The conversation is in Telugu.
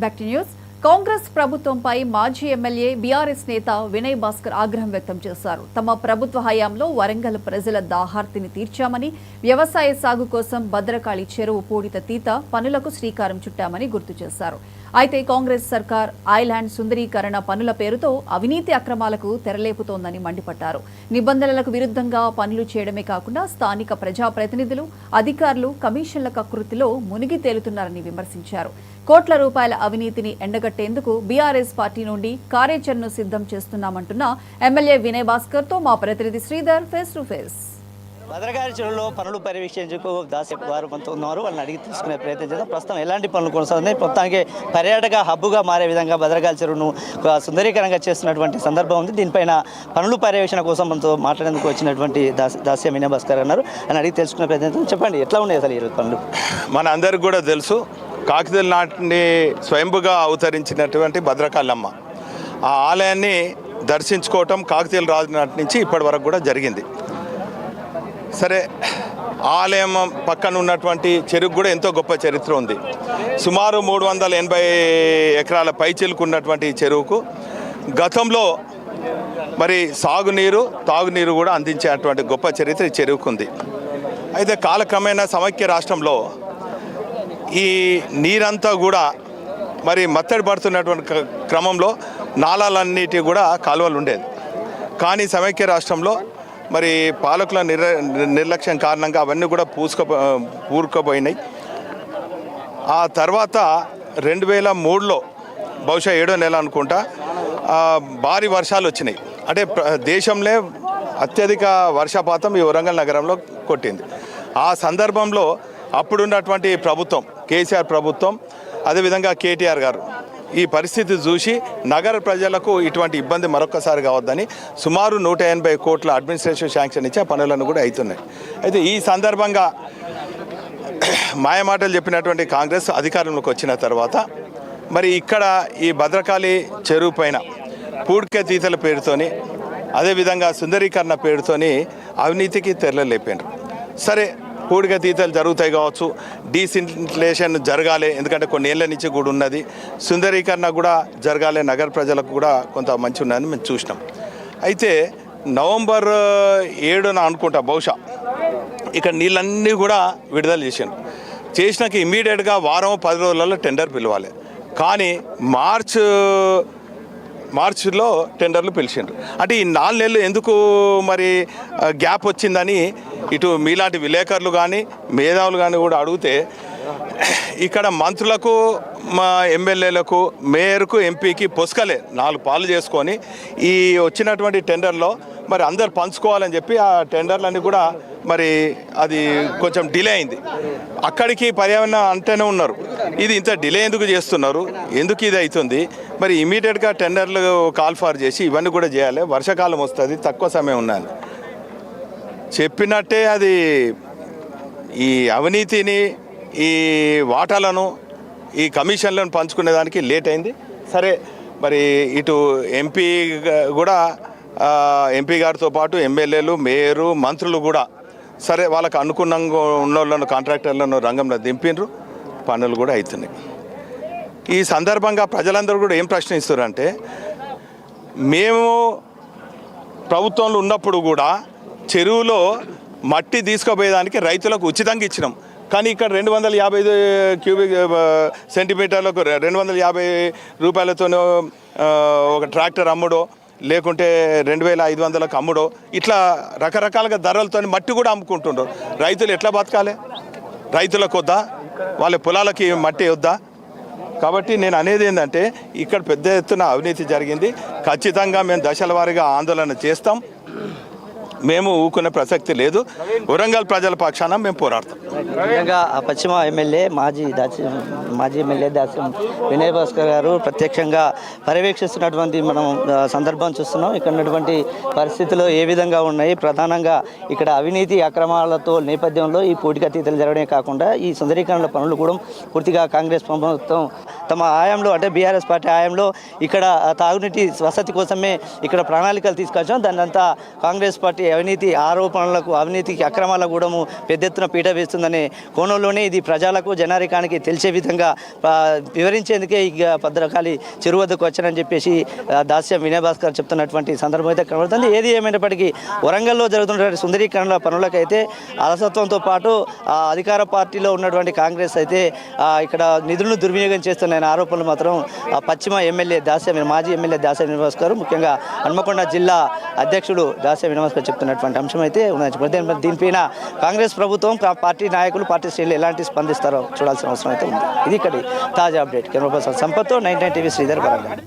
Back to news. కాంగ్రెస్ ప్రభుత్వంపై మాజీ ఎమ్మెల్యే బీఆర్ఎస్ నేత వినయ్ భాస్కర్ ఆగ్రహం వ్యక్తం చేశారు. తమ ప్రభుత్వ హయాంలో వరంగల్ ప్రజల దాహార్తిని తీర్చామని, వ్యవసాయ సాగు కోసం భద్రకాళి చెరువు పూడిత తీత పనులకు శ్రీకారం చుట్టామని గుర్తు చేశారు. అయితే కాంగ్రెస్ సర్కార్ ఐలాండ్ సుందరీకరణ పనుల పేరుతో అవినీతి అక్రమాలకు తెరలేపుతోందని మండిపడ్డారు. నిబంధనలకు విరుద్ధంగా పనులు చేయడమే కాకుండా స్థానిక ప్రజాప్రతినిధులు, అధికారులు కమిషన్ల కకృతిలో మునిగి తేలుతున్నారని విమర్శించారు. కోట్ల రూపాయల అవినీతిని ఎండగట్టేందుకు బీఆర్ఎస్ పార్టీ నుండి కార్యాచరణను సిద్ధం చేస్తున్నామంటున్న ఎమ్మెల్యే వినయ్ భాస్కర్ తో మా ప్రతినిధి Sridhar face to face. Bhadrakali చెరువులో పనులు పర్యవేక్షించుకు దాసేపు వారు కొంత ఉన్నారు. వాళ్ళని అడిగి తీసుకునే ప్రయత్నం చేద్దాం. ప్రస్తుతం ఎలాంటి పనులు కొనసాగుతున్నాయి, మొత్తానికి పర్యాటక హబ్బుగా మారే విధంగా భద్రకాళి చెరువును సుందరీకరంగా చేస్తున్నటువంటి సందర్భం ఉంది. దీనిపైన పనులు పర్యవేక్షణ కోసం మనతో మాట్లాడేందుకు వచ్చినటువంటి దాస్య వినయ్ భాస్కర్ అన్నారు. అని అడిగి తెలుసుకునే ప్రయత్నం. చెప్పండి, ఎట్లా ఉన్నాయి అసలు ఈరోజు పనులు? మన అందరికి కూడా తెలుసు, కాకతీయుల నాటిని స్వయంభుగా అవతరించినటువంటి భద్రకాళమ్మ ఆ ఆలయాన్ని దర్శించుకోవటం కాకతీయుల రాజు నాటి నుంచి ఇప్పటి వరకు కూడా జరిగింది. సరే, ఆలయం పక్కన ఉన్నటువంటి చెరుకు కూడా ఎంతో గొప్ప చరిత్ర ఉంది. సుమారు 380 ఎకరాల పైచిలుకున్నటువంటి చెరువుకు గతంలో మరి సాగునీరు, తాగునీరు కూడా అందించేటువంటి గొప్ప చరిత్ర ఈ చెరువుకు ఉంది. అయితే కాలక్రమేణా సమైక్య రాష్ట్రంలో ఈ నీరంతా కూడా మరి మత్తడి పడుతున్నటువంటి క్రమంలో నాలాలన్నిటి కూడా కాలువలు ఉండేది. కానీ సమైక్య రాష్ట్రంలో మరి పాలకుల నిర్లక్ష్యం కారణంగా అవన్నీ కూడా పూరుకుపోయినాయి. ఆ తర్వాత 2003లో బహుశా 7వ నెల అనుకుంటా భారీ వర్షాలు వచ్చినాయి. అంటే దేశంలో అత్యధిక వర్షపాతం ఈ వరంగల్ నగరంలో కొట్టింది. ఆ సందర్భంలో అప్పుడున్నటువంటి ప్రభుత్వం, కేసీఆర్ ప్రభుత్వం, అదేవిధంగా కేటీఆర్ గారు ఈ పరిస్థితి చూసి నగర ప్రజలకు ఇటువంటి ఇబ్బంది మరొకసారి కావద్దని సుమారు 180 కోట్ల అడ్మినిస్ట్రేషన్ శాంక్షన్ ఇచ్చి ఆ పనులను కూడా అవుతున్నాయి. అయితే ఈ సందర్భంగా మాయమాటలు చెప్పినటువంటి కాంగ్రెస్ అధికారంలోకి వచ్చిన తర్వాత మరి ఇక్కడ ఈ భద్రకాళి చెరువు పైన పూడికతీతల పేరుతోని, అదేవిధంగా సుందరీకరణ పేరుతోని అవినీతికి తెరలేపారు. సరే, పూడికతీతలు జరుగుతాయి కావచ్చు, డీసిన్ఫ్లేషన్ జరగాలి, ఎందుకంటే కొన్ని ఏళ్ళ నుంచి కూడా ఉన్నది, సుందరీకరణ కూడా జరగాలి, నగర ప్రజలకు కూడా కొంత మంచి ఉన్నదని మేము చూసినాం. అయితే నవంబర్ 7న అనుకుంటా బహుశా ఇక్కడ నీళ్ళన్నీ కూడా విడుదల చేసినాక ఇమ్మీడియట్గా వారం 10 రోజులలో టెండర్ పిలవాలి. కానీ మార్చిలో టెండర్లు పిలిచిండ్రు. అంటే ఈ 4 నెలలు ఎందుకు మరి గ్యాప్ వచ్చిందని ఇటు మీలాంటి విలేకరులు కానీ మేధావులు కానీ కూడా అడిగితే, ఇక్కడ మంత్రులకు, మా ఎమ్మెల్యేలకు, మేయర్కు, ఎంపీకి పొసకలే 4 పాలు చేసుకొని ఈ వచ్చినటువంటి టెండర్లో మరి అందరు పంచుకోవాలని చెప్పి ఆ టెండర్లన్నీ కూడా మరి అది కొంచెం డిలే అయింది. అక్కడికి పర్యావరణ అంటేనే ఉన్నారు, ఇది ఇంత డిలే ఎందుకు చేస్తున్నారు, ఎందుకు ఇది అవుతుంది, మరి ఇమీడియట్గా టెండర్లు కాల్ ఫార్ చేసి ఇవన్నీ కూడా చేయాలి, వర్షాకాలం వస్తుంది, తక్కువ సమయం ఉన్నది చెప్పినట్టే అది ఈ అవినీతిని, ఈ వాటాలను, ఈ కమిషన్లను పంచుకునేదానికి లేట్ అయింది. సరే, మరి ఇటు ఎంపీ కూడా, ఎంపీ గారితో పాటు ఎమ్మెల్యేలు, మేయరు, మంత్రులు కూడా సరే వాళ్ళకు అనుకున్నంగా ఉన్న వాళ్ళను, కాంట్రాక్టర్లను రంగంలో దింపినరు, పనులు కూడా అవుతున్నాయి. ఈ సందర్భంగా ప్రజలందరూ కూడా ఏం ప్రశ్నిస్తారంటే, మేము ప్రభుత్వంలో ఉన్నప్పుడు కూడా చెరువులో మట్టి తీసుకుపోయేదానికి రైతులకు ఉచితంగా ఇచ్చినాం. కానీ ఇక్కడ 250 క్యూబిక్ సెంటీమీటర్లకు 250 రూపాయలతోనో ఒక ట్రాక్టర్ అమ్ముడో, లేకుంటే 2500లకు అమ్ముడో, ఇట్లా రకరకాలుగా ధరలతో మట్టి కూడా అమ్ముకుంటుండ్రు. రైతులు ఎట్లా బతకాలి? రైతులకు వద్దా? వాళ్ళ పొలాలకి మట్టి వద్దా? కాబట్టి నేను అనేది ఏంటంటే, ఇక్కడ పెద్ద ఎత్తున అవినీతి జరిగింది. ఖచ్చితంగా మేము దశల వారీగా ఆందోళన చేస్తాం. మేము ఊకునే ప్రసక్తి లేదు. వరంగల్ ప్రజల పక్షాన మేము పోరాడతాం. ముఖ్యంగా పశ్చిమ ఎమ్మెల్యే మాజీ ఎమ్మెల్యే దాస్యం వినయ్ భాస్కర్ గారు ప్రత్యక్షంగా పర్యవేక్షిస్తున్నటువంటి మనం సందర్భం చూస్తున్నాం. ఇక్కడ ఉన్నటువంటి పరిస్థితులు ఏ విధంగా ఉన్నాయి, ప్రధానంగా ఇక్కడ అవినీతి అక్రమాలతో నేపథ్యంలో ఈ పూడికతీతలు జరగడమే కాకుండా ఈ సుందరీకరణ పనులు కూడా పూర్తిగా కాంగ్రెస్ ప్రభుత్వం తమ హయాంలో అంటే బీఆర్ఎస్ పార్టీ హయాంలో ఇక్కడ తాగునీటి వసతి కోసమే ఇక్కడ ప్రణాళికలు తీసుకొచ్చాం. దాన్ని అంతా కాంగ్రెస్ పార్టీ అవినీతి ఆరోపణలకు అవినీతికి అక్రమాలకు కూడా పెద్ద ఎత్తున పీట వేస్తుందనే కోణంలోనే ఇది ప్రజలకు జనారికానికి తెలిసే విధంగా వివరించేందుకే ఇక భద్రకాళి చెరువు వద్దకు వచ్చానని చెప్పేసి దాస్యం వినయ్ భాస్కర్ చెప్తున్నటువంటి సందర్భం అయితే కనబడుతుంది. ఏది ఏమైనప్పటికీ వరంగల్లో జరుగుతున్నటువంటి సుందరీకరణ పనులకైతే అలసత్వంతో పాటు అధికార పార్టీలో ఉన్నటువంటి కాంగ్రెస్ అయితే ఇక్కడ నిధులను దుర్వినియోగం చేస్తున్న ఆరోపణలు మాత్రం పశ్చిమ ఎమ్మెల్యే మాజీ ఎమ్మెల్యే దాస్యం వినయ్ భాస్కర్, ముఖ్యంగా హన్మకొండ జిల్లా అధ్యక్షుడు దాస్యం వినయ్ భాస్కర్ చెప్తున్నటువంటి అంశం అయితే ఉన్నది. దీనిపైన కాంగ్రెస్ ప్రభుత్వం పార్టీ నాయకులు పార్టీ శ్రేణులు ఎలాంటి స్పందిస్తారో చూడాల్సిన అవసరం అయితే ఉంది. ఇది ఇక్కడ తాజా అప్డేట్. కెమెరా పర్సన్ సంపత్తో 99 టీవీ శ్రీధర్ వరంగల్.